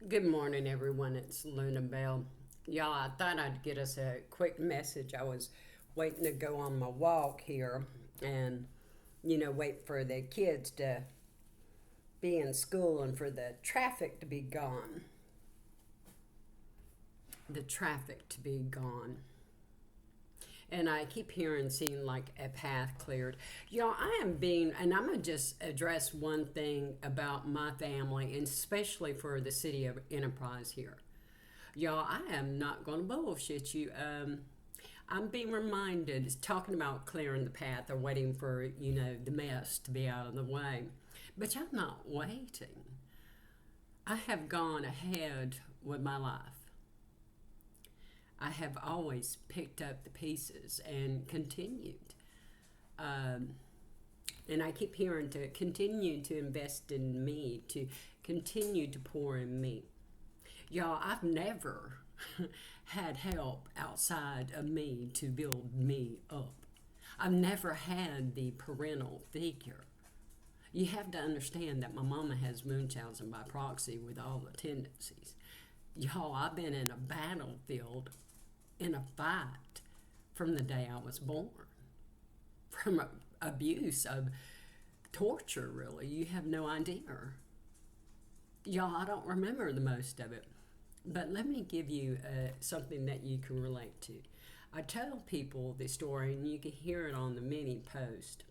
Good morning, everyone. It's Luna Bell. Y'all, I thought I'd get us a quick message. I was waiting to go on my walk here and, wait for the kids to be in school and for the traffic to be gone. The traffic to be gone. And I keep hearing, seeing like a path cleared. Y'all, and I'm going to just address one thing about my family, and especially for the city of Enterprise here. Y'all, I am not going to bullshit you. I'm being reminded, it's talking about clearing the path or waiting for, the mess to be out of the way. But I'm not waiting. I have gone ahead with my life. I have always picked up the pieces and continued. And I keep hearing to continue to invest in me, to continue to pour in me. Y'all, I've never had help outside of me to build me up. I've never had the parental figure. You have to understand that my mama has Munchausen by proxy with all the tendencies. Y'all, I've been in a battlefield, in a fight from the day I was born. From abuse, of torture, really. You have no idea. Y'all, I don't remember the most of it. But let me give you something that you can relate to. I tell people this story, and you can hear it on the mini post.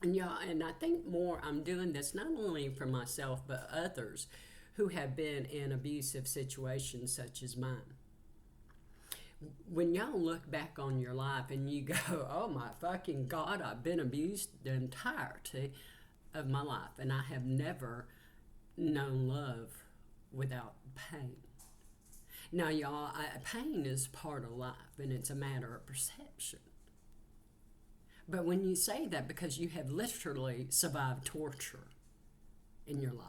And y'all, and I think more I'm doing this not only for myself, but others who have been in abusive situations such as mine. When y'all look back on your life and you go, oh my fucking God, I've been abused the entirety of my life, and I have never known love without pain. Now, y'all, pain is part of life, and it's a matter of perception. But when you say that, because you have literally survived torture in your life,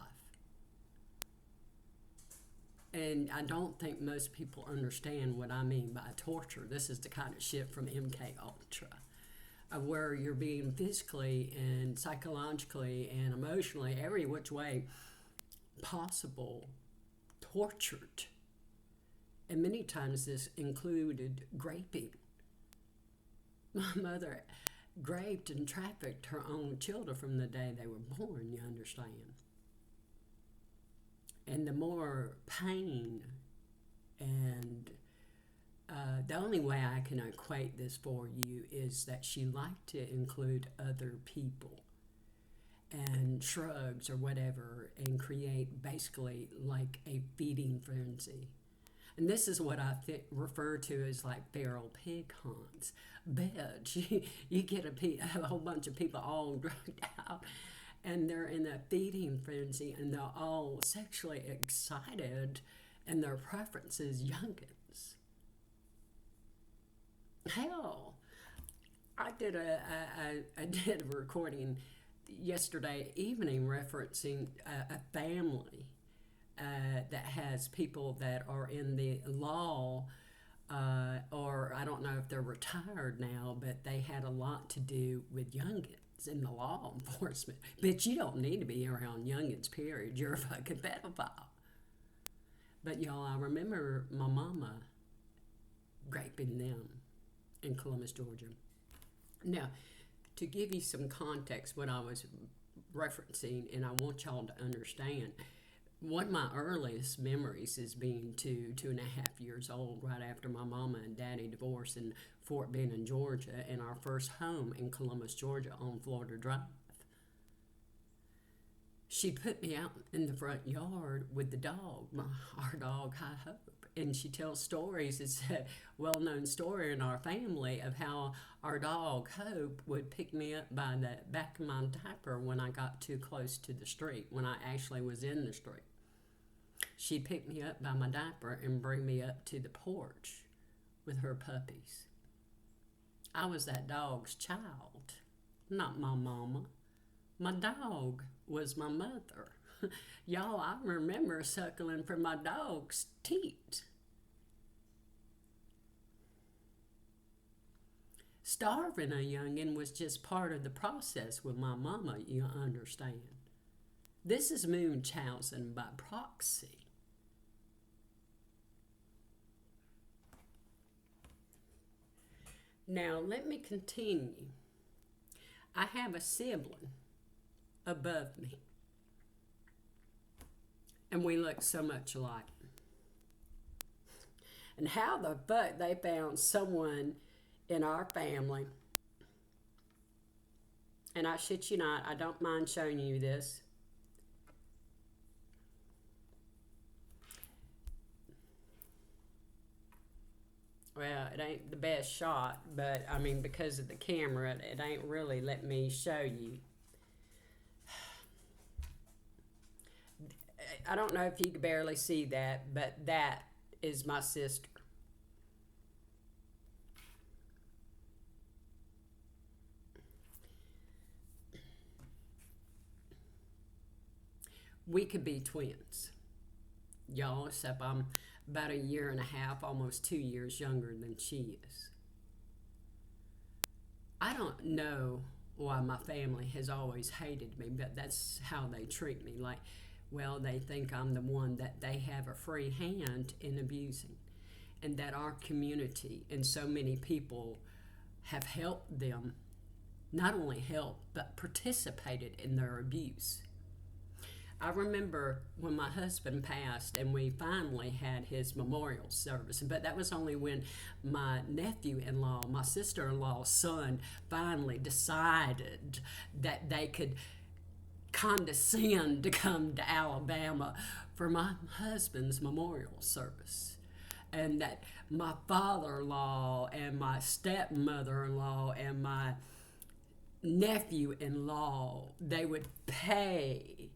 and I don't think most people understand what I mean by torture. This is the kind of shit from MK Ultra, where you're being physically and psychologically and emotionally, every which way possible, tortured. And many times this included raping. My mother raped and trafficked her own children from the day they were born, you understand? And the more pain, and the only way I can equate this for you is that she liked to include other people and shrugs or whatever, and create basically like a feeding frenzy. And this is what I refer to as like feral pig hunts. Beds. You get a whole bunch of people all drugged out, and they're in a feeding frenzy, and they're all sexually excited, and their preference is youngins. Hell, I did a recording yesterday evening referencing a family that has people that are in the law, or I don't know if they're retired now, but they had a lot to do with youngins in the law enforcement. But you don't need to be around youngins, period. You're a fucking pedophile. But y'all, I remember my mama raping them in Columbus, Georgia. Now, to give you some context, what I was referencing, and I want y'all to understand, one of my earliest memories is being 2.5 years old, right after my mama and daddy divorced in Fort Benning, Georgia, and our first home in Columbus, Georgia on Florida Drive. She put me out in the front yard with the dog, our dog High Hope. And she tells stories. It's a well-known story in our family of how our dog Hope would pick me up by the back of my diaper when I got too close to the street, when I actually was in the street. She'd pick me up by my diaper and bring me up to the porch with her puppies. I was that dog's child, not my mama. My dog was my mother. Y'all, I remember suckling from my dog's teat. Starving a youngin was just part of the process with my mama, you understand. This is Munchausen by Proxy. Now, let me continue. I have a sibling above me, and we look so much alike. And how the fuck they found someone in our family, and I shit you not, I don't mind showing you this. Well, it ain't the best shot, but I mean, because of the camera, it ain't really let me show you. I don't know if you can barely see that, but that is my sister. We could be twins, y'all, except I'm about a year and a half, almost 2 years younger than she is. I don't know why my family has always hated me, but that's how they treat me. Like, well, they think I'm the one that they have a free hand in abusing, and that our community and so many people have helped them, not only helped, but participated in their abuse. I remember when my husband passed and we finally had his memorial service, but that was only when my nephew-in-law, my sister-in-law's son, finally decided that they could condescend to come to Alabama for my husband's memorial service. And that my father-in-law and my stepmother-in-law and my nephew-in-law, they would pay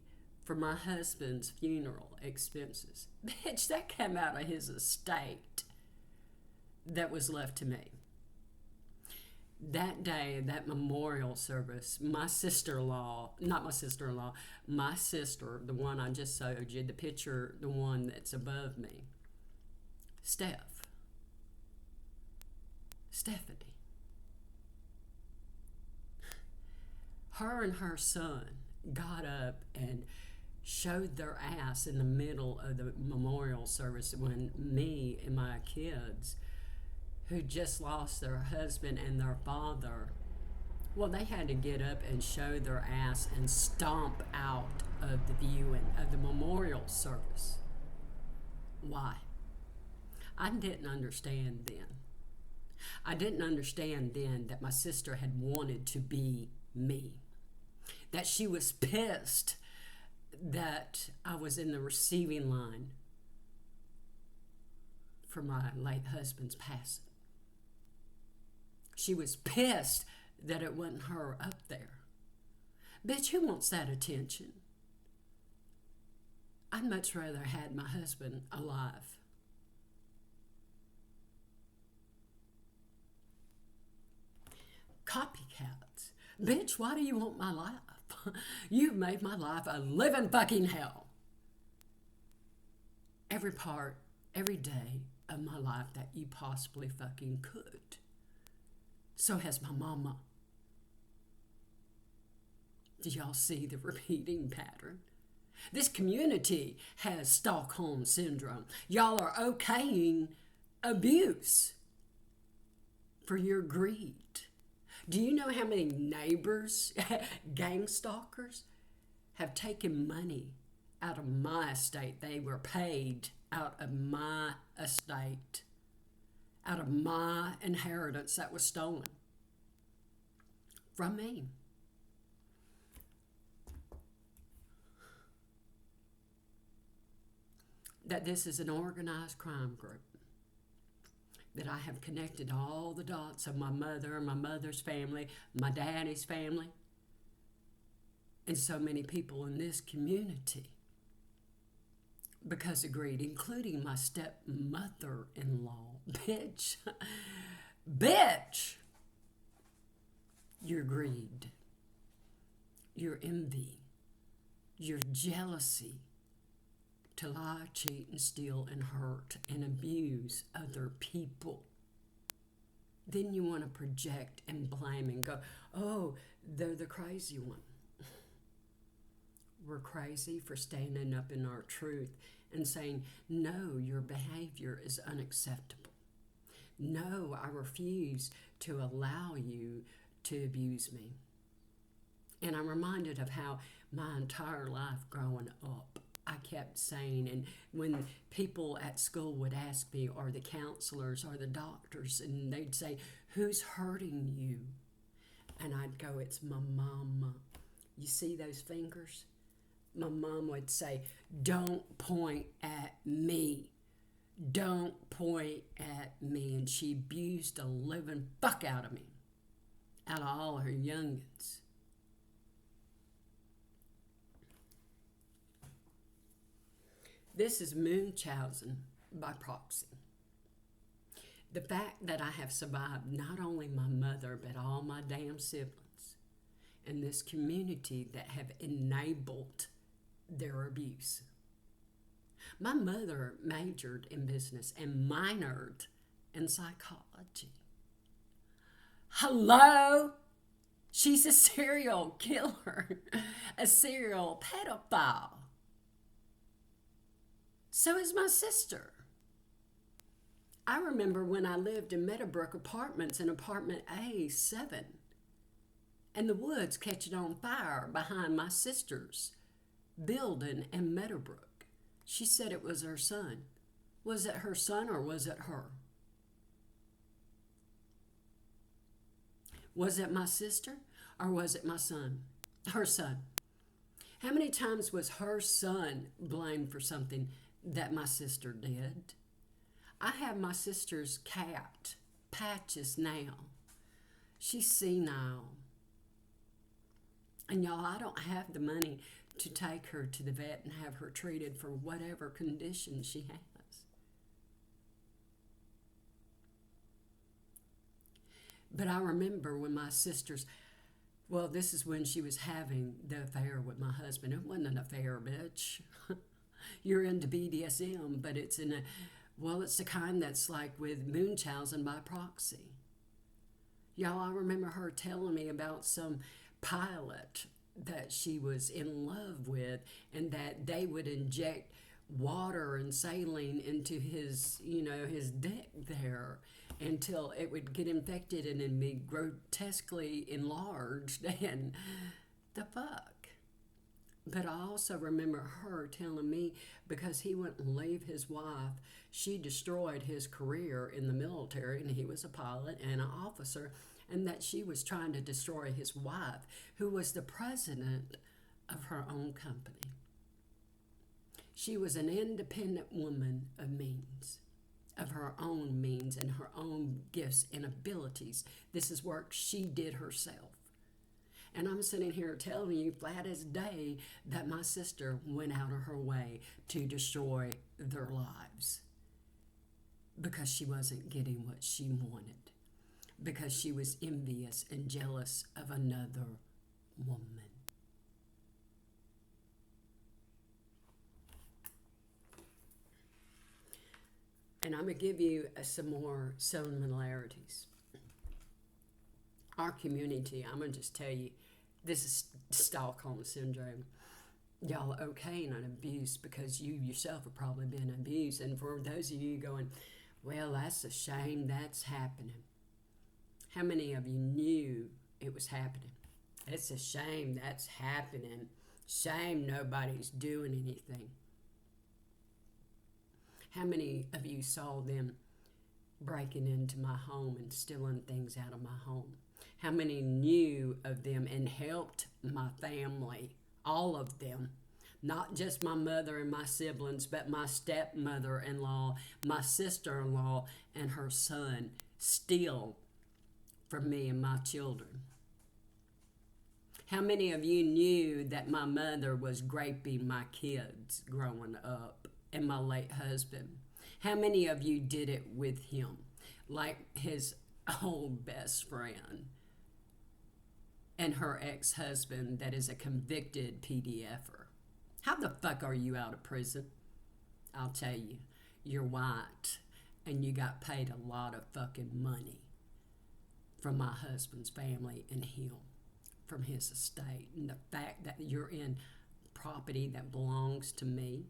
for my husband's funeral expenses. Bitch, that came out of his estate that was left to me. That day, that memorial service, my sister-in-law, not my sister-in-law, my sister, the one I just showed you, the picture, the one that's above me, Stephanie, her and her son got up and showed their ass in the middle of the memorial service when me and my kids, who just lost their husband and their father, well, they had to get up and show their ass and stomp out of the viewing of the memorial service. Why? I didn't understand then. I didn't understand then that my sister had wanted to be me, that she was pissed that I was in the receiving line for my late husband's passing. She was pissed that it wasn't her up there. Bitch, who wants that attention? I'd much rather had my husband alive. Copycats. Bitch, why do you want my life? You've made my life a living fucking hell. Every part, every day of my life that you possibly fucking could. So has my mama. Do y'all see the repeating pattern? This community has Stockholm Syndrome. Y'all are okaying abuse for your greed. Do you know how many neighbors, gang stalkers, have taken money out of my estate? They were paid out of my estate, out of my inheritance that was stolen from me. That this is an organized crime group. That I have connected all the dots of my mother, my mother's family, my daddy's family, and so many people in this community because of greed, including my stepmother-in-law. Bitch. Bitch! Your greed, your envy, your jealousy, to lie, cheat, and steal, and hurt, and abuse other people. Then you want to project and blame and go, oh, they're the crazy one. we're crazy for standing up in our truth and saying, no, your behavior is unacceptable. No, I refuse to allow you to abuse me. And I'm reminded of how my entire life growing up, I kept saying, and when people at school would ask me, or the counselors or the doctors, and they'd say, who's hurting you? And I'd go, it's my mama. You see those fingers? My mom would say, don't point at me. Don't point at me. And she abused the living fuck out of me, out of all her youngins. This is Munchausen by proxy. The fact that I have survived not only my mother, but all my damn siblings in this community that have enabled their abuse. My mother majored in business and minored in psychology. Hello? She's a serial killer, a serial pedophile. So is my sister. I remember when I lived in Meadowbrook Apartments in apartment A7, and the woods catching on fire behind my sister's building in Meadowbrook. She said it was her son. Was it her son or was it her? Was it my sister or was it my son? Her son. How many times was her son blamed for something that my sister did? I have my sister's cat, Patches, now. She's senile. And y'all, I don't have the money to take her to the vet and have her treated for whatever condition she has. But I remember when my sister's, well, this is when she was having the affair with my husband. It wasn't an affair, bitch. You're into BDSM, but it's in a, well, it's the kind that's like with Munchausen by proxy. Y'all, I remember her telling me about some pilot that she was in love with, and that they would inject water and saline into his, his deck there until it would get infected and then be grotesquely enlarged and the fuck. But I also remember her telling me, because he wouldn't leave his wife, she destroyed his career in the military, and he was a pilot and an officer, and that she was trying to destroy his wife, who was the president of her own company. She was an independent woman of means, of her own means and her own gifts and abilities. This is work she did herself. And I'm sitting here telling you flat as day that my sister went out of her way to destroy their lives because she wasn't getting what she wanted, because she was envious and jealous of another woman. And I'm going to give you some more similarities. Our community, I'm going to just tell you, this is Stockholm Syndrome. Y'all are okay in an abuse because you yourself have probably been abused. And for those of you going, well, that's a shame that's happening. How many of you knew it was happening? It's a shame that's happening. Shame nobody's doing anything. How many of you saw them breaking into my home and stealing things out of my home? How many knew of them and helped my family, all of them, not just my mother and my siblings, but my stepmother-in-law, my sister-in-law, and her son, steal from me and my children? How many of you knew that my mother was raping my kids growing up and my late husband? How many of you did it with him, like his old best friend and her ex-husband that is a convicted PDFer? How the fuck are you out of prison? I'll tell you, you're white and you got paid a lot of fucking money from my husband's family and him, from his estate. And the fact that you're in property that belongs to me?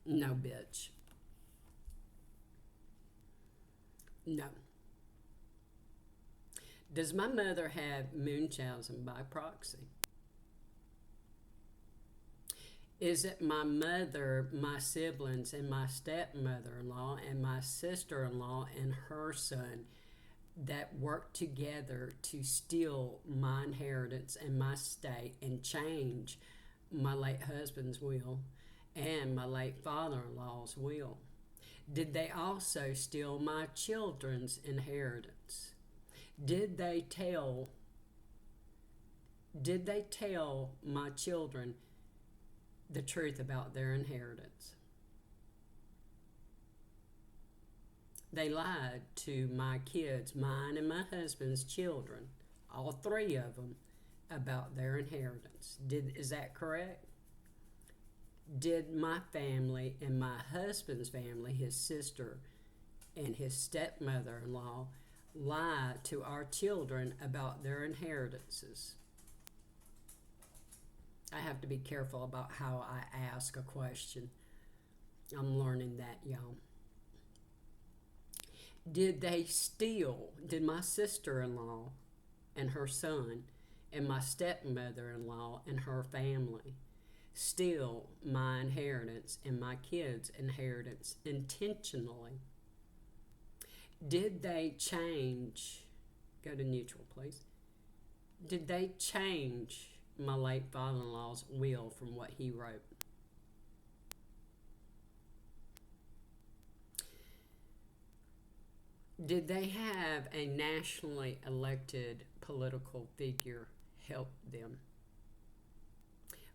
No, bitch. No. Does my mother have Munchausen by proxy? Is it my mother, my siblings, and my stepmother-in-law, and my sister-in-law and her son that work together to steal my inheritance and my estate and change my late husband's will and my late father-in-law's will? Did they also steal my children's inheritance? Did they tell my children the truth about their inheritance? They lied to my kids, mine and my husband's children, all three of them, about their inheritance. Is that correct? Did my family and my husband's family, his sister and his stepmother-in-law, lie to our children about their inheritances? I have to be careful about how I ask a question. I'm learning that, y'all. Did my sister-in-law and her son and my stepmother-in-law and her family steal my inheritance and my kids' inheritance intentionally? Did they change, go to neutral please, did they change my late father-in-law's will from what he wrote? Did they have a nationally elected political figure help them?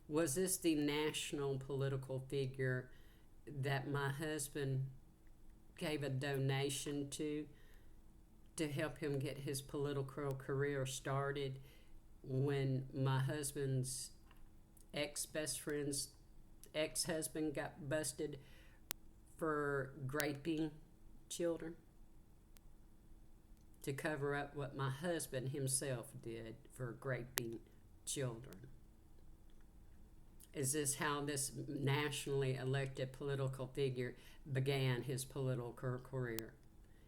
Was this the national political figure that my husband gave a donation to help him get his political career started when my husband's ex-best friend's ex-husband got busted for raping children? To cover up what my husband himself did for raping children. Is this how this nationally elected political figure began his political career?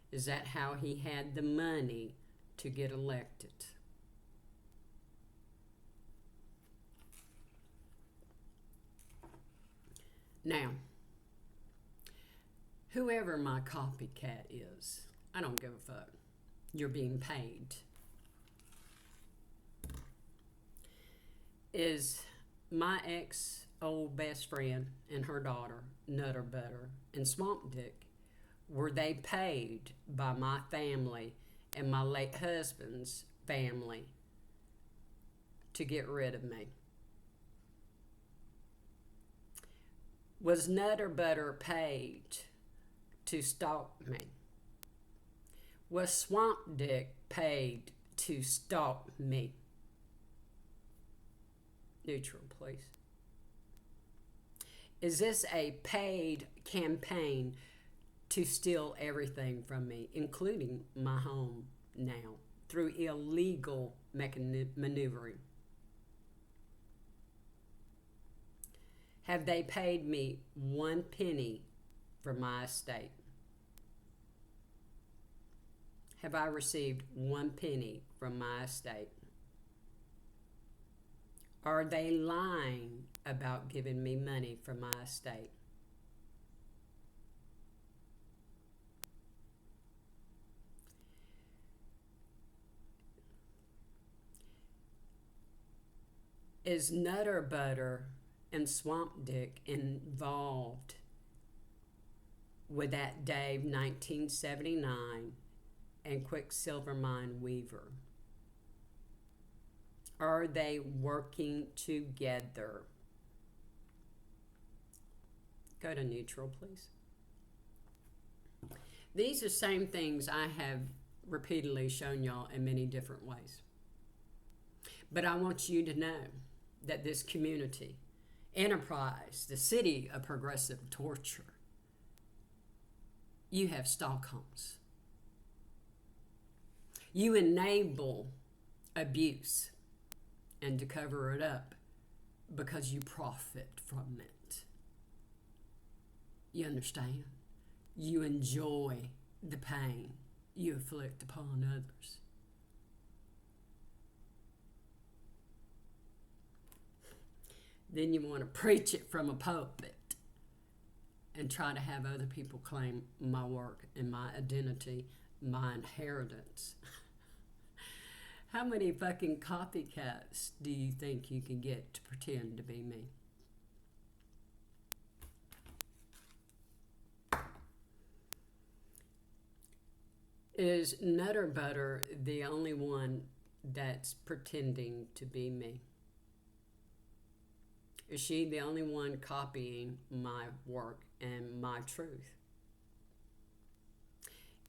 Is that how he had the money to get elected? Now, whoever my copycat is, I don't give a fuck. You're being paid. Is my ex old best friend and her daughter, Nutter Butter and Swamp Dick, were they paid by my family and my late husband's family to get rid of me? Was Nutter Butter paid to stalk me? Was Swamp Dick paid to stalk me? Neutral, please. Is this a paid campaign to steal everything from me, including my home now, through illegal maneuvering? Have they paid me 1 penny for my estate? Have I received 1 penny from my estate? Are they lying about giving me money from my estate? Is Nutter Butter and Swamp Dick involved with that Dave 1979 and Quicksilver Mine Weaver? Are they working together? Go to neutral, please. These are same things I have repeatedly shown y'all in many different ways. But I want you to know that this community, enterprise, the city of progressive torture, you have Stockholms. You enable abuse, and to cover it up, because you profit from it. You understand? You enjoy the pain you inflict upon others. Then you want to preach it from a pulpit and try to have other people claim my work and my identity, my inheritance. How many fucking copycats do you think you can get to pretend to be me? Is Nutter Butter the only one that's pretending to be me? Is she the only one copying my work and my truth?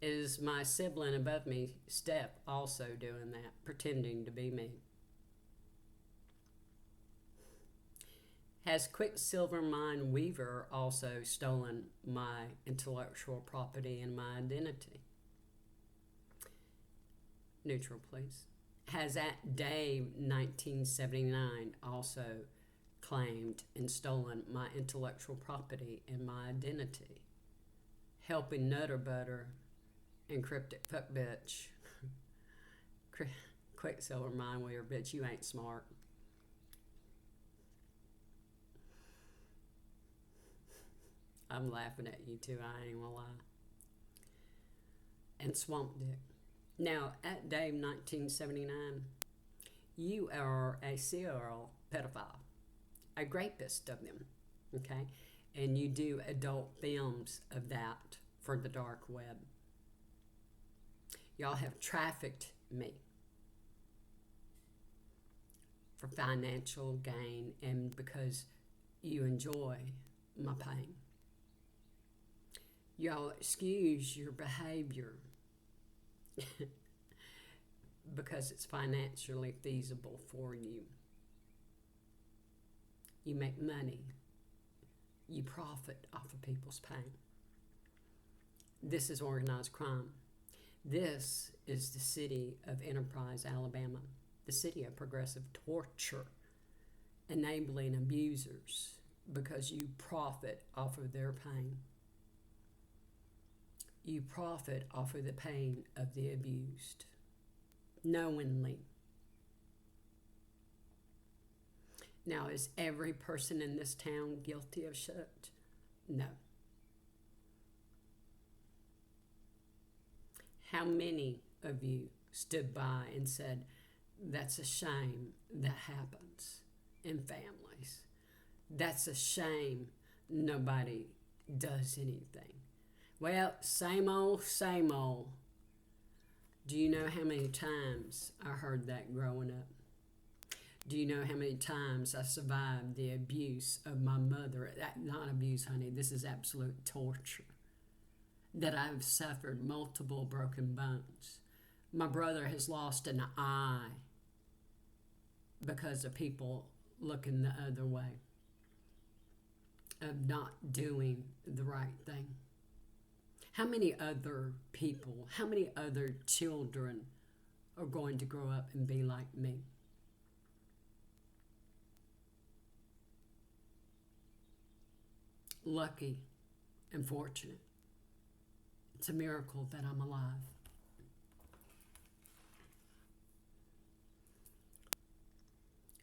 Is my sibling above me, Steph, also doing that, pretending to be me? Has Quicksilver Mind Weaver also stolen my intellectual property and my identity? Neutral, please. Has that Dave 1979 also claimed and stolen my intellectual property and my identity? Helping Nutter Butter and Cryptic Fuck Bitch. Quicksilver Mind Weaver, bitch, you ain't smart. I'm laughing at you too, I ain't gonna lie. And Swamp Dick. Now, at Dave 1979, you are a serial pedophile, a rapist of them, okay? And you do adult films of that for the dark web. Y'all have trafficked me for financial gain and because you enjoy my pain. Y'all excuse your behavior because it's financially feasible for you. You make money. You profit off of people's pain. This is organized crime. This is the city of Enterprise, Alabama, the city of progressive torture, enabling abusers because you profit off of their pain. You profit off of the pain of the abused, knowingly. Now, is every person in this town guilty of shit? No. How many of you stood by and said, that's a shame that happens in families? That's a shame nobody does anything. Well, same old, same old. Do you know how many times I heard that growing up? Do you know how many times I survived the abuse of my mother? Not abuse, honey. This is absolute torture. That I've suffered multiple broken bones. My brother has lost an eye because of people looking the other way, of not doing the right thing. How many other people, how many other children are going to grow up and be like me? Lucky and fortunate. It's a miracle that I'm alive.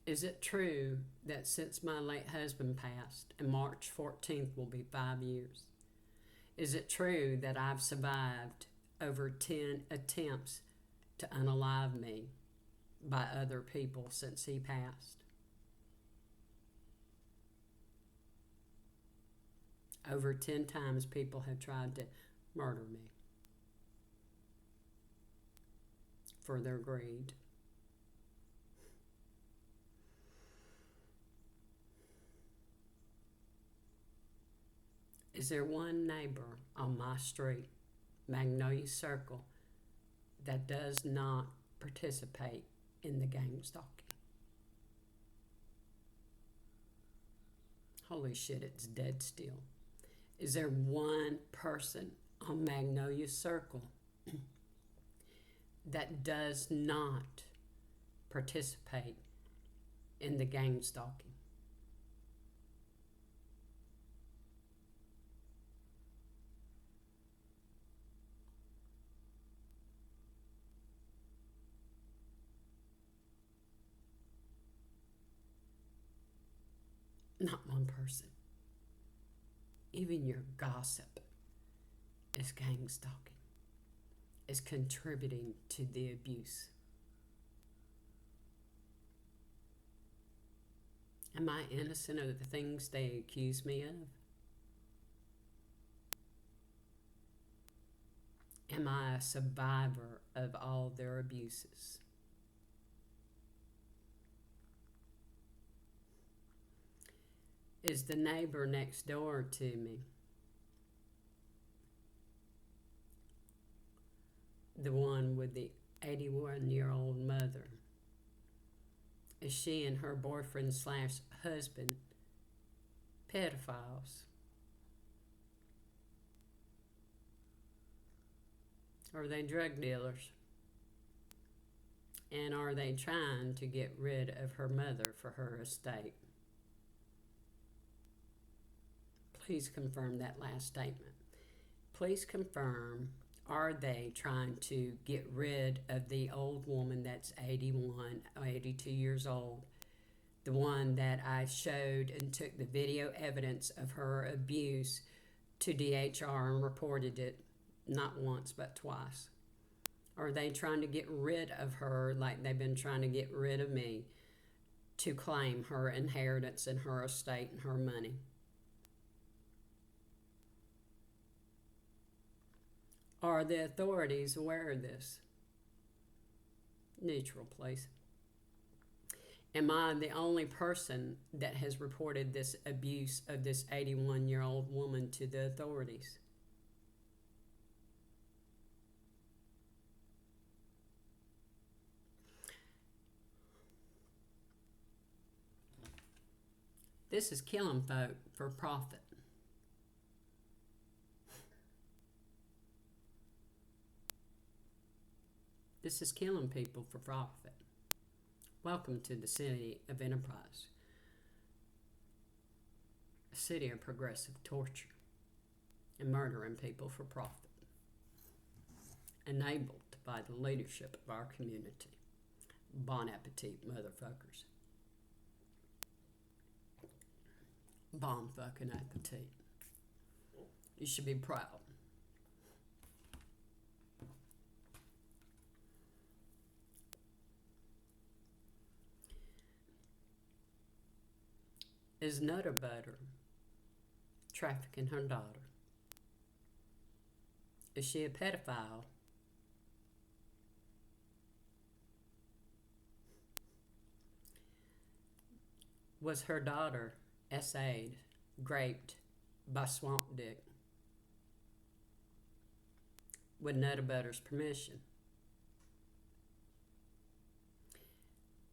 Is it true that since my late husband passed, and March 14th will be 5 years, is it true that I've survived over 10 attempts to unalive me by other people since he passed? Over 10 times people have tried to murder me for their greed. Is there one neighbor on my street, Magnolia Circle, that does not participate in the gang stalking? Holy shit, it's dead still. Is there one person on Magnolia Circle that does not participate in the gang stalking? Not one person. Even your gossip is gang stalking, is contributing to the abuse. Am I innocent of the things they accuse me of? Am I a survivor of all their abuses? Is the neighbor next door to me the one with the 81-year-old mother? Is she and her boyfriend/husband pedophiles? Are they drug dealers? And are they trying to get rid of her mother for her estate? Please confirm that last statement. Please confirm, are they trying to get rid of the old woman that's 81 or 82 years old? The one that I showed and took the video evidence of her abuse to DHR and reported it not once but twice. Are they trying to get rid of her like they've been trying to get rid of me to claim her inheritance and her estate and her money? Are the authorities aware of this? Neutral, please. Am I the only person that has reported this abuse of this 81-year-old woman to the authorities? This is killing folk for profit. This is killing people for profit. Welcome to the city of enterprise, a city of progressive torture and murdering people for profit, enabled by the leadership of our community. Bon appetit, motherfuckers. Bon fucking appetit. You should be proud. Is Nutter Butter trafficking her daughter? Is she a pedophile? Was her daughter essayed, raped by Swamp Dick with Nutter Butter's permission?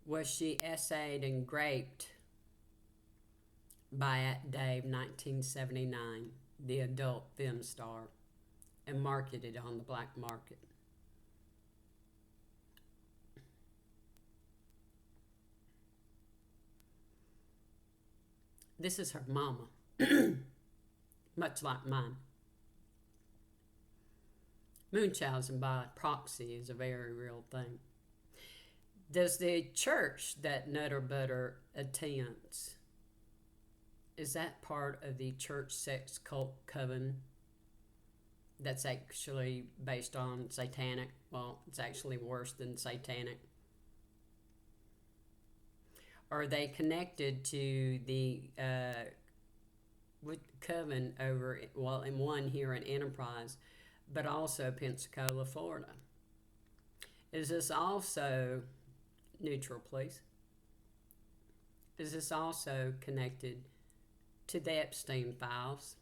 Was she essayed and raped by At Dave 1979, the adult film star, and marketed on the black market? This is her mama, much like mine. Munchausen by proxy is a very real thing. Does the church that Nutter Butter attends, is that part of the church sex cult coven that's actually based on satanic? Well, it's actually worse than satanic. Are they connected to the coven over, well, in one here in Enterprise, but also Pensacola, Florida? Is this also, neutral please, is this also connected to the Epstein files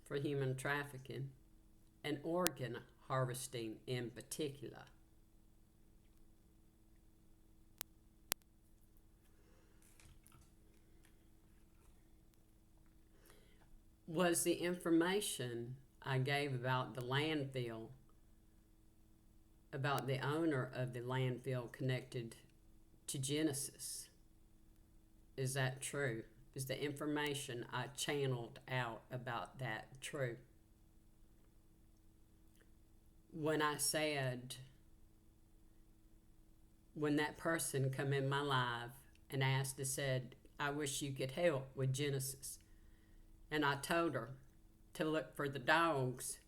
for human trafficking and organ harvesting in particular? Was the information I gave about the landfill, about the owner of the landfill, connected to Genesis? Is that true? Is the information I channeled out about that true? When I said, when that person come in my live and said, I wish you could help with Genesis. And I told her to look for the dogs,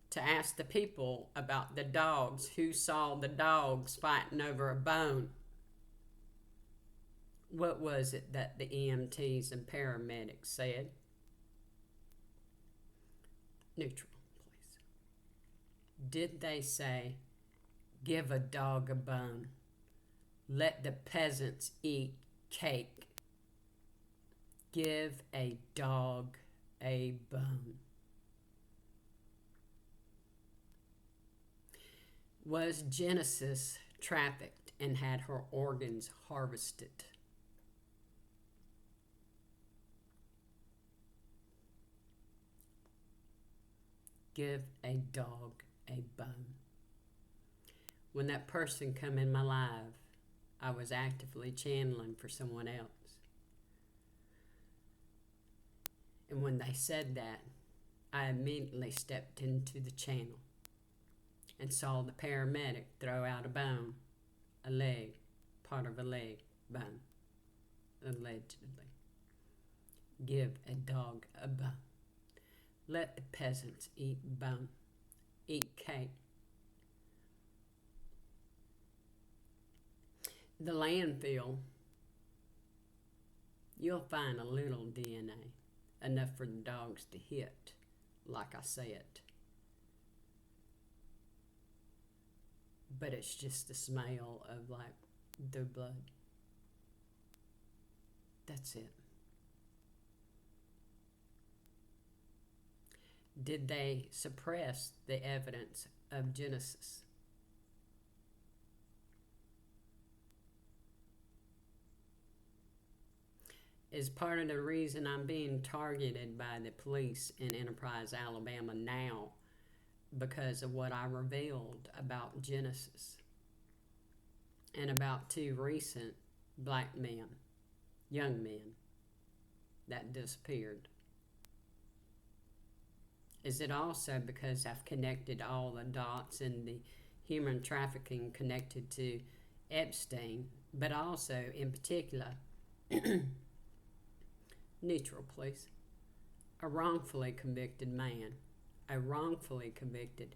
to ask the people about the dogs, who saw the dogs fighting over a bone. What was it that the EMTs and paramedics said? Neutral, please. Did they say, give a dog a bone, let the peasants eat cake? Give a dog a bone. Was Genesis trafficked and had her organs harvested? Give a dog a bone. When that person come in my life, I was actively channeling for someone else. And when they said that, I immediately stepped into the channel and saw the paramedic throw out a bone, a leg, part of a leg, bone, allegedly. Give a dog a bone. Let the peasants eat bone, eat cake. The landfill, you'll find a little DNA, enough for the dogs to hit, like I said. But it's just the smell of like their blood. That's it. Did they suppress the evidence of Genesis? Is part of the reason I'm being targeted by the police in Enterprise, Alabama now because of what I revealed about Genesis and about 2 recent black men, young men, that disappeared. Is it also because I've connected all the dots in the human trafficking connected to Epstein, but also in particular, neutral please, a wrongfully convicted man, a wrongfully convicted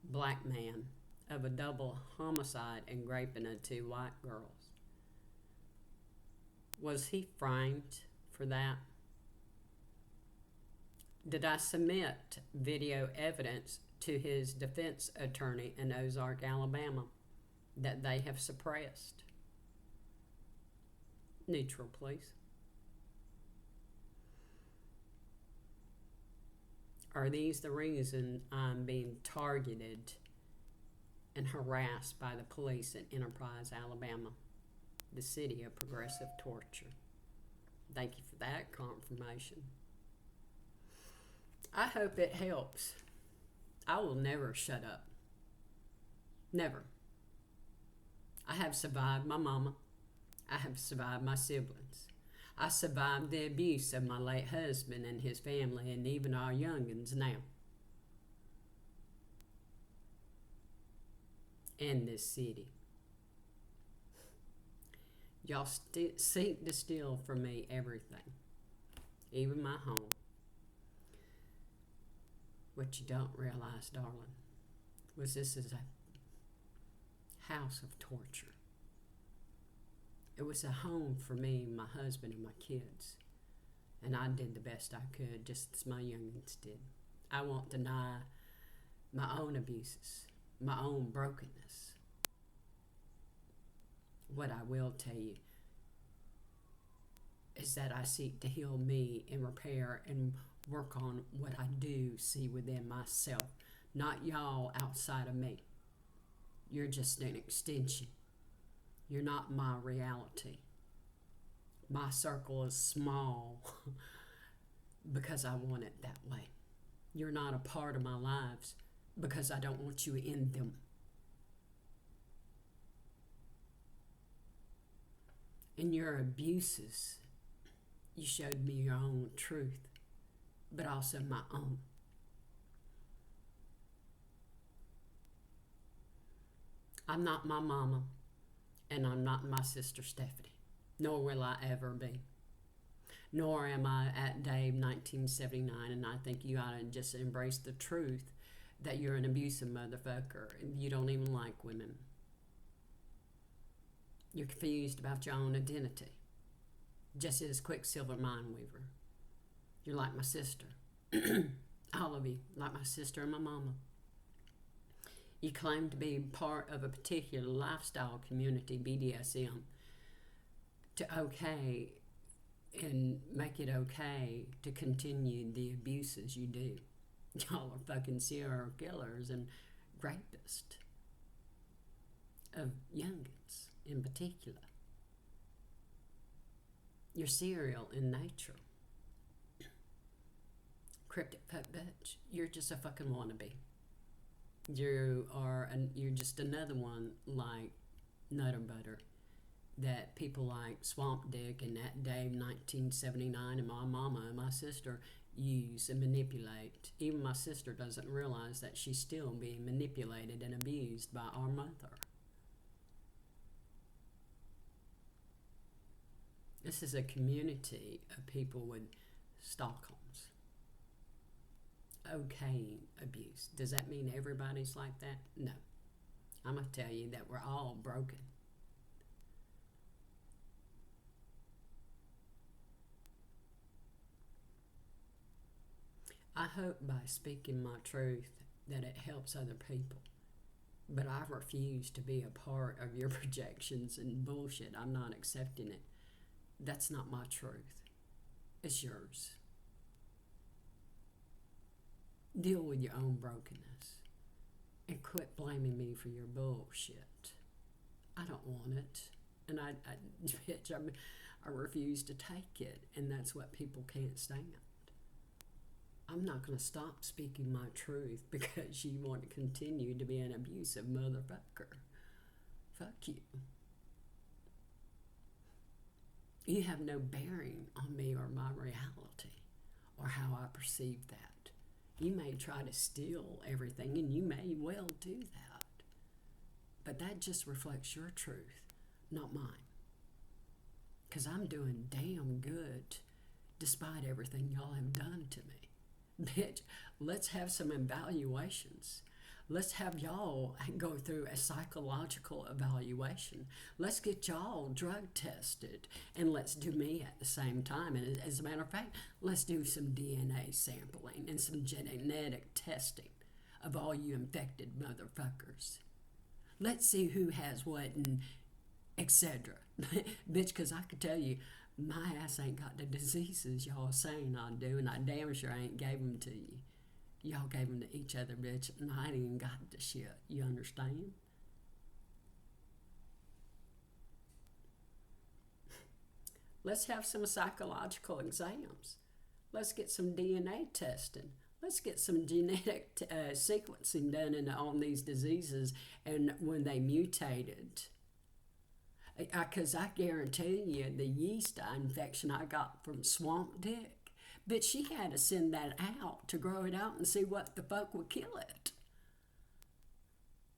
black man of a double homicide and raping of 2 white girls? Was he framed for that? Did I submit video evidence to his defense attorney in Ozark, Alabama, that they have suppressed? Neutral, please. Are these the reason I'm being targeted and harassed by the police in Enterprise, Alabama, the city of progressive torture? Thank you for that confirmation. I hope it helps. I will never shut up. Never. I have survived my mama. I have survived my siblings. I survived the abuse of my late husband and his family and even our youngins now. In this city. Y'all seek to steal from me everything. Even my home. What you don't realize, darling, was this is a house of torture. It was a home for me, my husband, and my kids. And I did the best I could, just as my youngins did. I won't deny my own abuses, my own brokenness. What I will tell you is that I seek to heal me and repair and work on what I do see within myself, not y'all outside of me. You're just an extension. You're not my reality. My circle is small because I want it that way. You're not a part of my lives because I don't want you in them. In your abuses, you showed me your own truth, but also my own. I'm not my mama, and I'm not my sister Stephanie. nor will I ever be. Nor am I at Dave 1979, and I think you ought to just embrace the truth that you're an abusive motherfucker and you don't even like women. You're confused about your own identity, just as Quicksilver Mindweaver. You're like my sister. All of you, like my sister and my mama. You claim to be part of a particular lifestyle community, BDSM, to okay and make it okay to continue the abuses you do. Y'all are fucking serial killers and rapists of youngins in particular. You're serial in nature. Cryptic fuck bitch. You're just a fucking wannabe. You're just another one like Nutter Butter that people like Swamp Dick and that Dave 1979 and my mama and my sister use and manipulate. Even my sister doesn't realize that she's still being manipulated and abused by our mother. This is a community of people with Stockholms. Okay, abuse. Does that mean everybody's like that? No. I'm going to tell you that we're all broken. I hope by speaking my truth that it helps other people. But I refuse to be a part of your projections and bullshit. I'm not accepting it. That's not my truth. It's yours. Deal with your own brokenness and quit blaming me for your bullshit. I don't want it. And bitch, I refuse to take it. And that's what people can't stand. I'm not going to stop speaking my truth because you want to continue to be an abusive motherfucker. Fuck you. You have no bearing on me or my reality or how I perceive that. You may try to steal everything, and you may well do that. But that just reflects your truth, not mine. Because I'm doing damn good despite everything y'all have done to me. Bitch, let's have some evaluations. Let's have y'all go through a psychological evaluation. Let's get y'all drug tested, and let's do me at the same time. And as a matter of fact, let's do some DNA sampling and some genetic testing of all you infected motherfuckers. Let's see who has what and etc. Bitch, because I could tell you, my ass ain't got the diseases y'all saying I do, and I damn sure ain't gave them to you. Y'all gave them to each other, bitch, and I ain't even got the shit. You understand? Let's have some psychological exams. Let's get some DNA testing. Let's get some genetic sequencing done on these diseases and when they mutated. Because I guarantee you the yeast infection I got from Swamp Dick, but she had to send that out to grow it out and see what the fuck would kill it.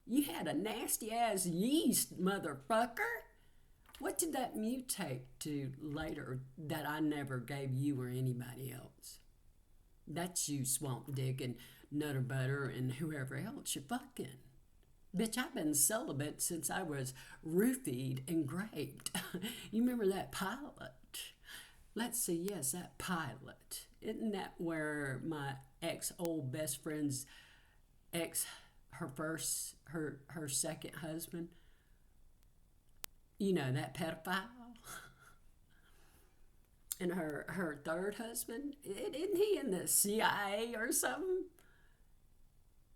You had a nasty-ass yeast, motherfucker. What did that mutate to later that I never gave you or anybody else? That's you, Swamp Dick and Nutter Butter and whoever else you're fucking. Bitch, I've been celibate since I was roofied and graped. You remember that pilot? Let's see, yes, that pilot. Isn't that where my ex-old best friend's her second husband, you know, that pedophile? And her third husband, isn't he in the CIA or something?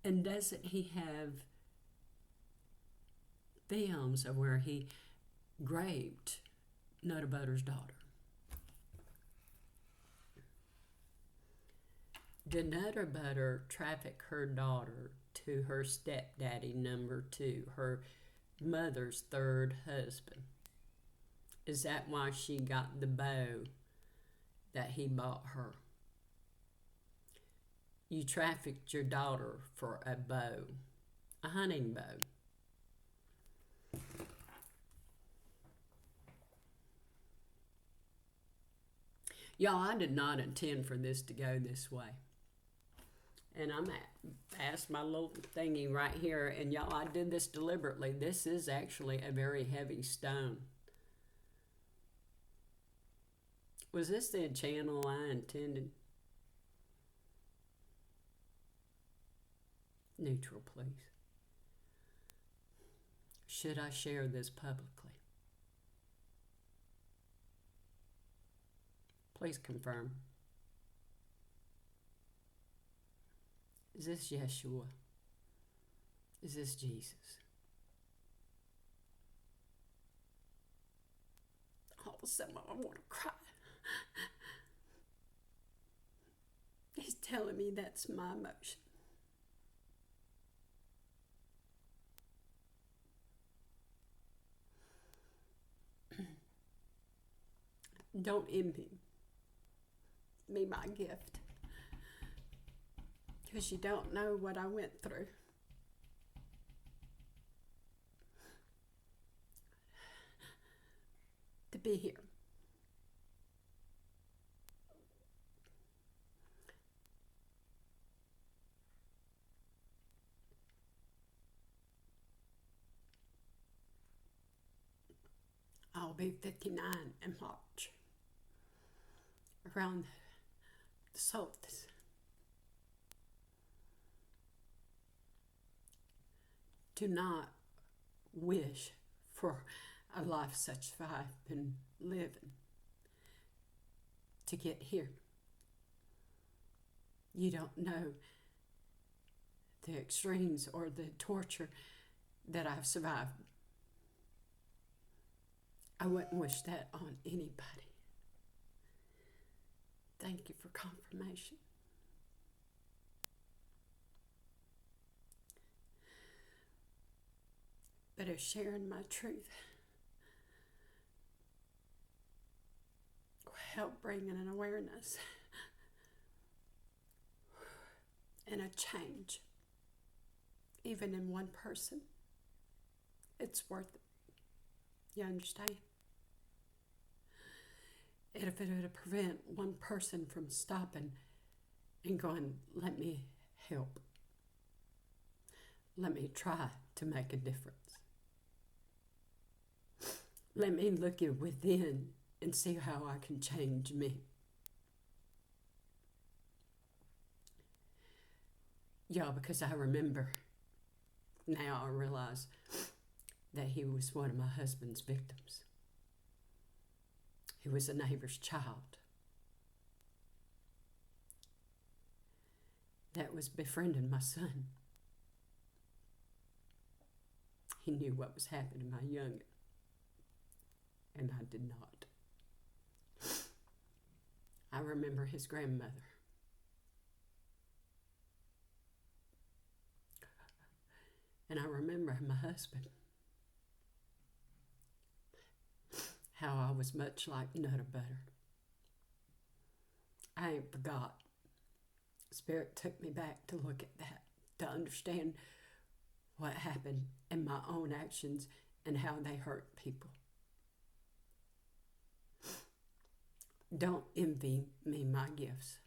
And doesn't he have films of where he raped Nutter Butter's daughter? Did Nutter Butter traffic her daughter to her stepdaddy number 2, her mother's third husband? Is that why she got the bow that he bought her? You trafficked your daughter for a bow, a hunting bow. Y'all, I did not intend for this to go this way. And I'm past my little thingy right here. And y'all, I did this deliberately. This is actually a very heavy stone. Was this the channel I intended? Neutral, please. Should I share this publicly? Please confirm. Is this Yeshua? Is this Jesus? All of a sudden, I want to cry. He's telling me that's my emotion. Don't envy me my gift, because you don't know what I went through. To be here. I'll be 59 in March, around the solstice. Do not wish for a life such as I've been living to get here. You don't know the extremes or the torture that I've survived. I wouldn't wish that on anybody. Thank you for confirmation. But of sharing my truth will help bring in an awareness and a change, even in one person. It's worth it. You understand? If it would prevent one person from stopping and going, let me help. Let me try to make a difference. Let me look within and see how I can change me. Yeah, because I remember, now I realize that he was one of my husband's victims. He was a neighbor's child that was befriending my son. He knew what was happening to my youngin', and I did not. I remember his grandmother. And I remember my husband. How I was much like Nutter Butter. I ain't forgot. Spirit took me back to look at that, to understand what happened in my own actions and how they hurt people. Don't envy me my gifts.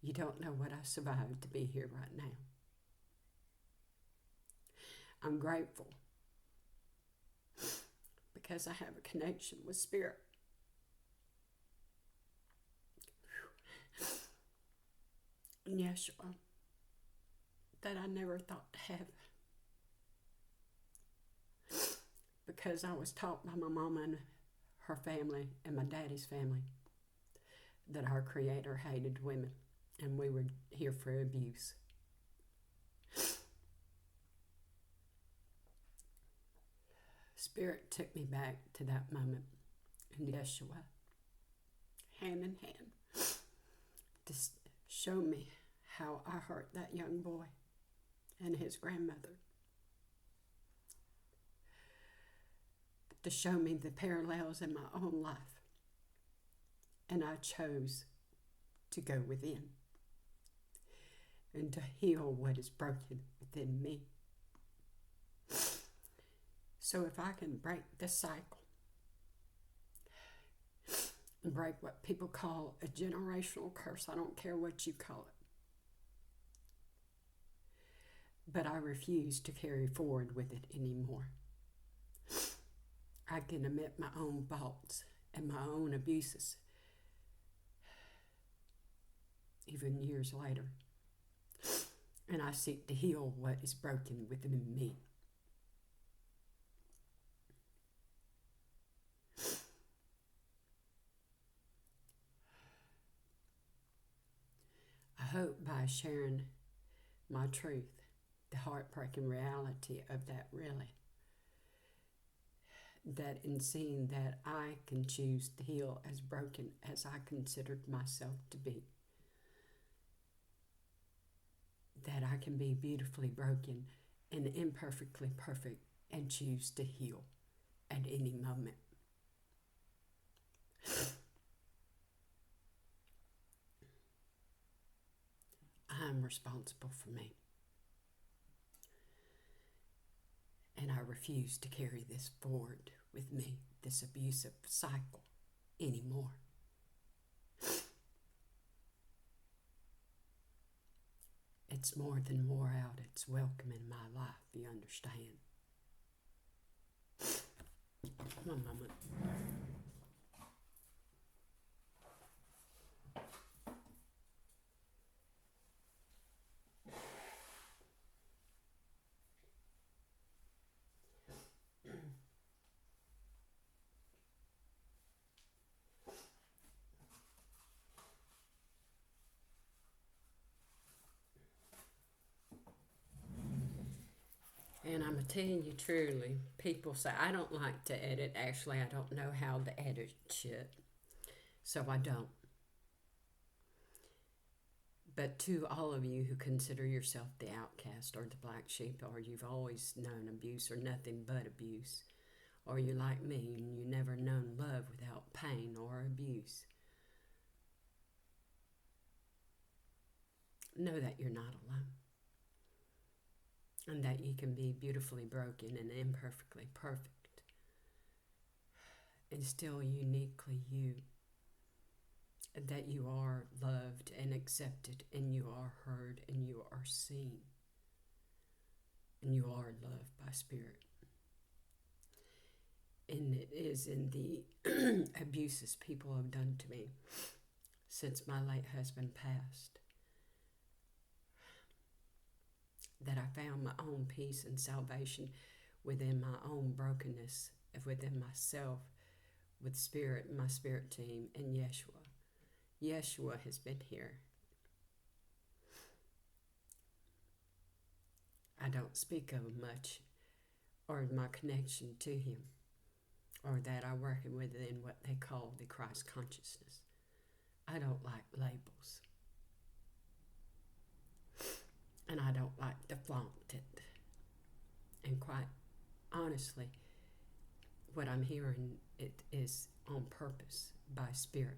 You don't know what I survived to be here right now. I'm grateful because I have a connection with Spirit. And Yeshua that I never thought to have. Because I was taught by my mama and her family and my daddy's family that our Creator hated women and we were here for abuse. Spirit took me back to that moment in Yeshua, hand in hand, to show me how I hurt that young boy and his grandmother. To show me the parallels in my own life. And I chose to go within and to heal what is broken within me. So if I can break the cycle break what people call a generational curse. I don't care what you call it. But I refuse to carry forward with it anymore. I can admit my own faults and my own abuses, even years later. And I seek to heal what is broken within me. I hope by sharing my truth, the heartbreaking reality of that really, that in seeing that I can choose to heal as broken as I considered myself to be, that I can be beautifully broken and imperfectly perfect and choose to heal at any moment. I'm responsible for me. And I refuse to carry this forward with me, this abusive cycle, anymore. It's more than wore out. It's welcome in my life, you understand? One moment. And I'm telling you truly, people say, I don't like to edit. Actually, I don't know how to edit shit. So I don't. But to all of you who consider yourself the outcast or the black sheep, or you've always known abuse or nothing but abuse, or you're like me and you never known love without pain or abuse, know that you're not alone. And that you can be beautifully broken and imperfectly perfect and still uniquely you. And that you are loved and accepted and you are heard and you are seen. And you are loved by Spirit. And it is in the abuses people have done to me since my late husband passed that I found my own peace and salvation within my own brokenness, within myself, with Spirit, my Spirit team, and Yeshua. Yeshua has been here. I don't speak of him much, or my connection to him, or that I work within what they call the Christ consciousness. I don't like labels. And I don't like to flaunt it. And quite honestly, what I'm hearing, it is on purpose by Spirit.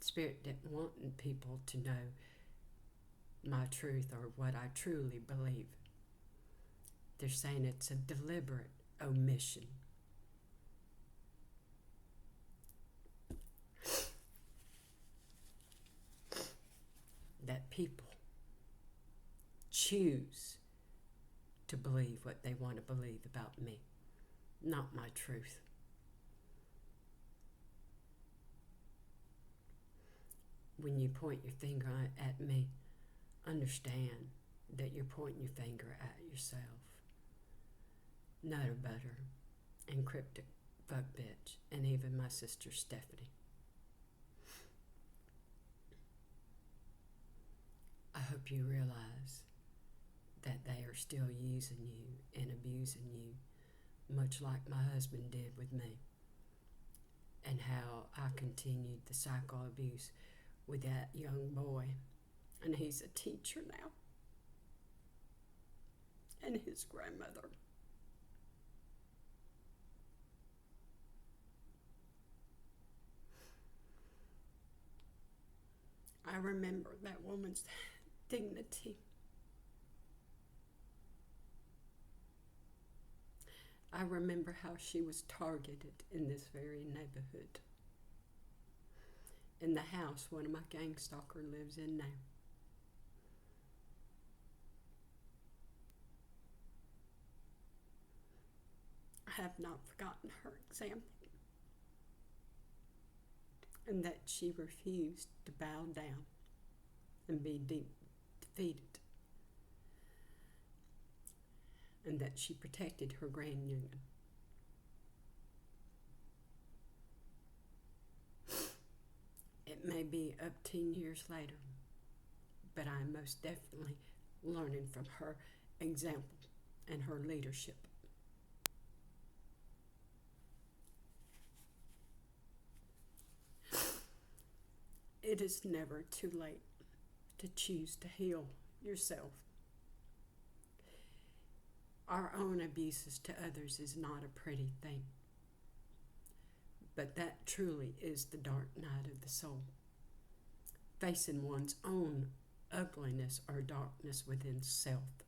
Spirit didn't want people to know my truth or what I truly believe. They're saying it's a deliberate omission. That people choose to believe what they want to believe about me, not my truth. When you point your finger at me, understand that you're pointing your finger at yourself. Nutter butter and cryptic fuck bitch, and even my sister Stephanie. I hope you realize that they are still using you and abusing you, much like my husband did with me, and how I continued the cycle of abuse with that young boy, and he's a teacher now, and his grandmother. I remember that woman's dignity. I remember how she was targeted in this very neighborhood. In the house one of my gang stalkers lives in now. I have not forgotten her example, and that she refused to bow down and be defeated, and that she protected her grand union. It may be up 10 years later, but I am most definitely learning from her example and her leadership. It is never too late to choose to heal yourself. Our own abuses to others is not a pretty thing, but that truly is the dark night of the soul, facing one's own ugliness or darkness within self,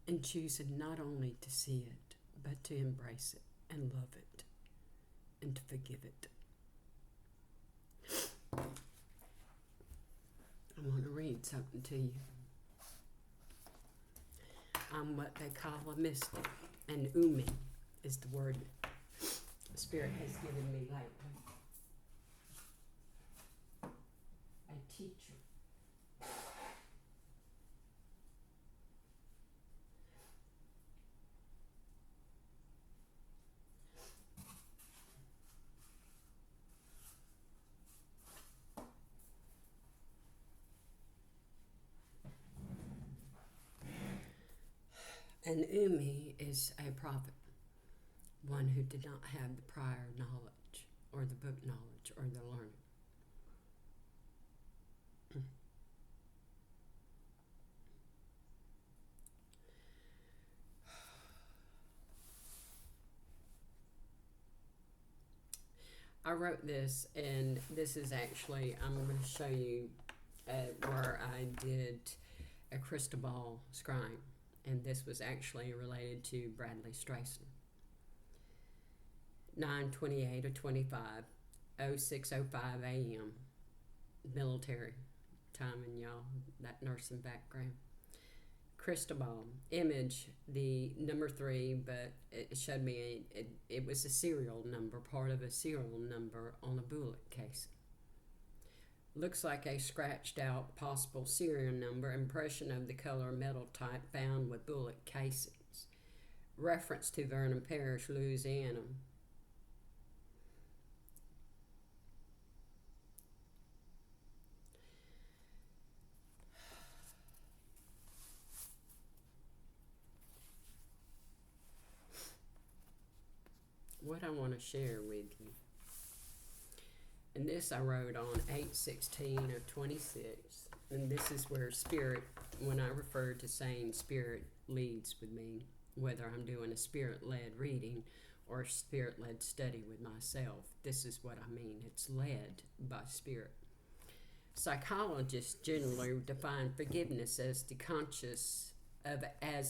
and choosing not only to see it, but to embrace it and love it and to forgive it. I want to read something to you. I'm what they call a mystic, and umi is the word Spirit has given me lately. A teacher. An umi is a prophet, one who did not have the prior knowledge, or the book knowledge, or the learning. I wrote this, and this is actually, I'm going to show you where I did a crystal ball scrying, and this was actually related to Bradley Strassner. 9:28 or 25, 06:05 a.m. military timing, y'all, that nursing background. Crystal ball image, the number 3, but it showed me it was a serial number, part of a serial number on a bullet case. Looks like a scratched out possible serial number, impression of the color metal type found with bullet casings. Reference to Vernon Parish, Louisiana. What I want to share with you. And this I wrote on 8/16 of 26. And this is where Spirit, when I refer to saying Spirit leads with me, whether I'm doing a Spirit-led reading or a Spirit-led study with myself, this is what I mean. It's led by Spirit. Psychologists generally define forgiveness as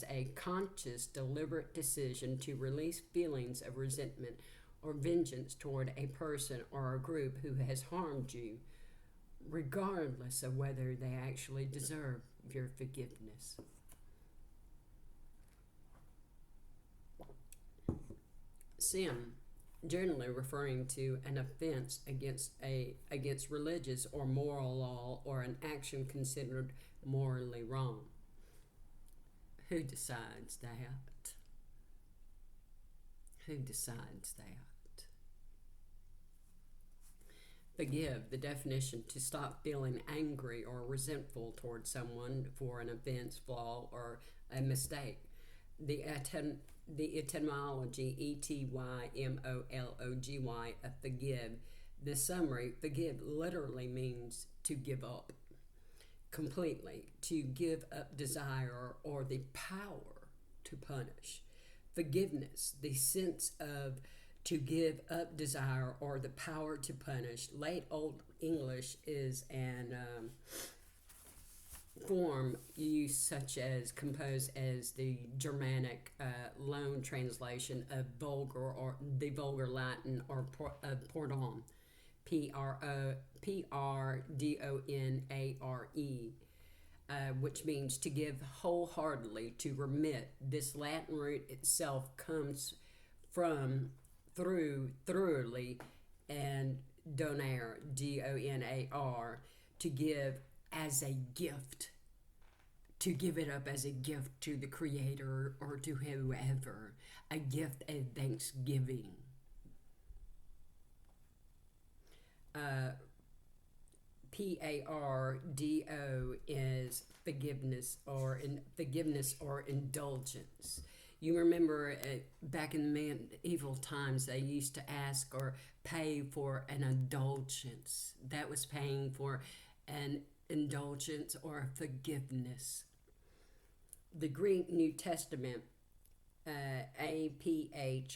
a conscious, deliberate decision to release feelings of resentment or vengeance toward a person or a group who has harmed you, regardless of whether they actually deserve your forgiveness. Sin, generally referring to an offense against religious or moral law, or an action considered morally wrong. Who decides that? Who decides that? Forgive, the definition, to stop feeling angry or resentful towards someone for an offense, flaw, or a mistake. The etymology, etymology of forgive. The summary, forgive literally means to give up completely, to give up desire or the power to punish. Forgiveness, the sense of to give up desire or the power to punish. Late Old English is an form used such as composed as the Germanic loan translation of vulgar or the vulgar Latin or pardon, Prdonare, which means to give wholeheartedly, to remit. This Latin root itself comes from thoroughly, and donare, donar, to give as a gift, to give it up as a gift to the Creator or to whoever, a gift of thanksgiving. Pardo is forgiveness or indulgence. You remember back in the medieval times, they used to ask or pay for an indulgence. That was paying for an indulgence or forgiveness. The Greek New Testament, APHIEMI,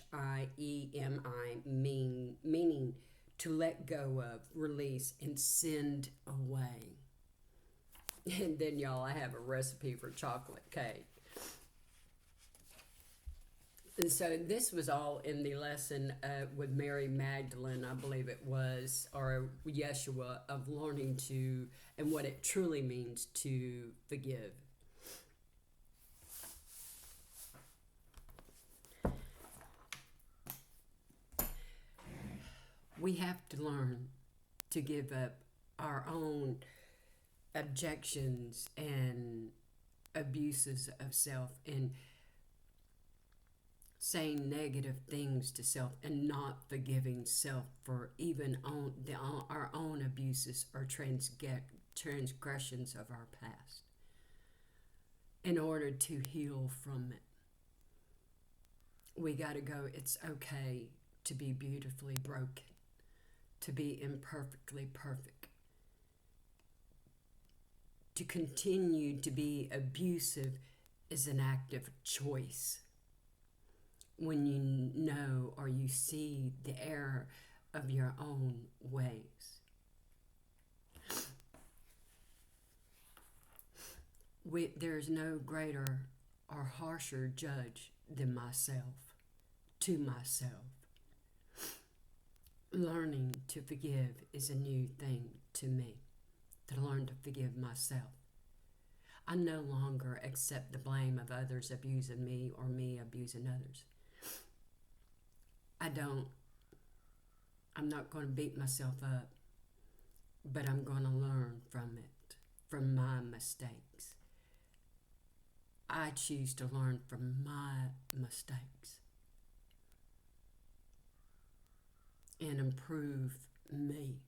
meaning to let go of, release, and send away. And then, y'all, I have a recipe for chocolate cake. And so this was all in the lesson with Mary Magdalene, I believe it was, or Yeshua, of learning to, and what it truly means to forgive. We have to learn to give up our own objections and abuses of self and saying negative things to self and not forgiving self for even our own abuses or transgressions of our past in order to heal from it. We got to go, it's okay to be beautifully broken, to be imperfectly perfect. To continue to be abusive is an act of choice. When you know or you see the error of your own ways. There's no greater or harsher judge than myself, to myself. Learning to forgive is a new thing to me, to learn to forgive myself. I no longer accept the blame of others abusing me or me abusing others. I'm not going to beat myself up, but I'm going to learn from it, from my mistakes. I choose to learn from my mistakes and improve me,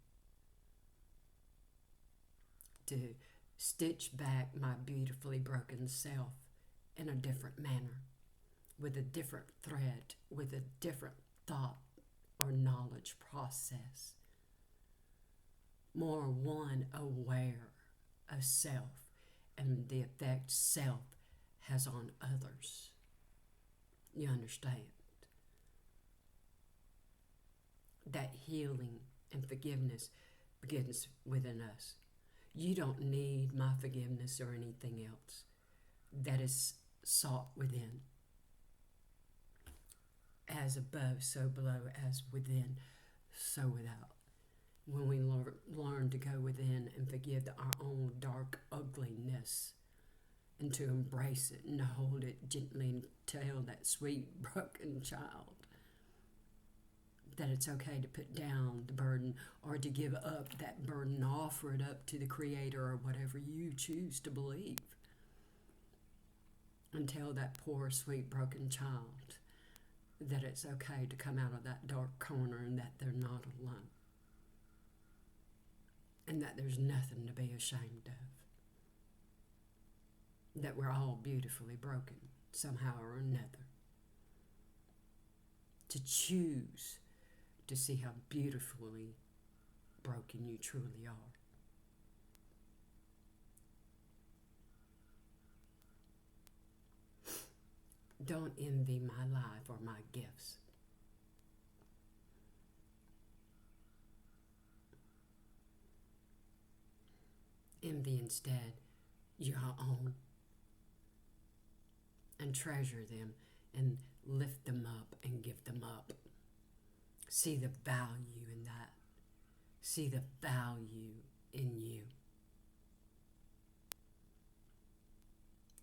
to stitch back my beautifully broken self in a different manner, with a different thread, with a different thought or knowledge process, more one aware of self and the effect self has on others. You understand? That healing and forgiveness begins within us. You don't need my forgiveness or anything else. That is sought within. As above, so below, as within, so without. When we learn to go within and forgive our own dark ugliness and to embrace it and hold it gently and tell that sweet broken child that it's okay to put down the burden or to give up that burden, offer it up to the Creator or whatever you choose to believe. And tell that poor, sweet, broken child that it's okay to come out of that dark corner and that they're not alone. And that there's nothing to be ashamed of. That we're all beautifully broken somehow or another. To choose to see how beautifully broken you truly are. Don't envy my life or my gifts. Envy instead your own and treasure them and lift them up and give them up. See the value in that. See the value in you.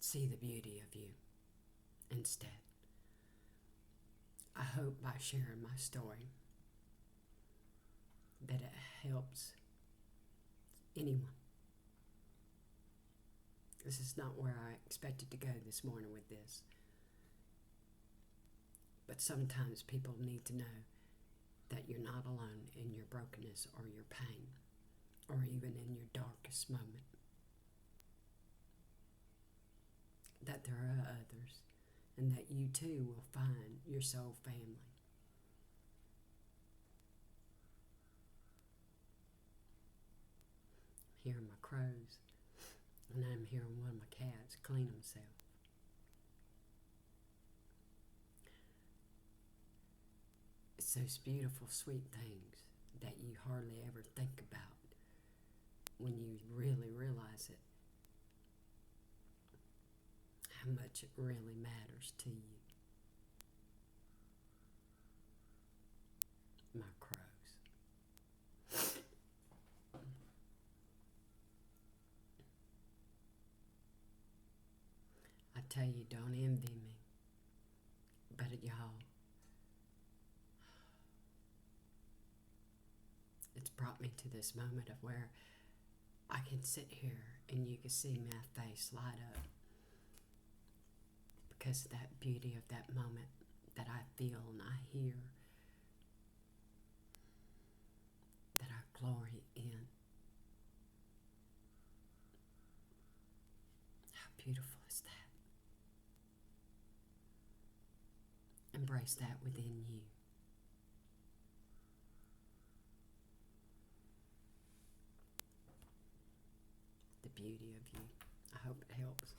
See the beauty of you instead. I hope by sharing my story that it helps anyone. This is not where I expected to go this morning with this. But sometimes people need to know that you're not alone in your brokenness or your pain, or even in your darkest moment. That there are others, and that you too will find your soul family. I'm hearing my crows, and I'm hearing one of my cats clean himself. It's those beautiful, sweet things that you hardly ever think about when you really realize it. How much it really matters to you. My crows. I tell you, don't envy me. But y'all, it's brought me to this moment of where I can sit here and you can see my face light up because of that beauty of that moment that I feel and I hear, that I glory in. How beautiful is that? Embrace that within you. The beauty of you. I hope it helps.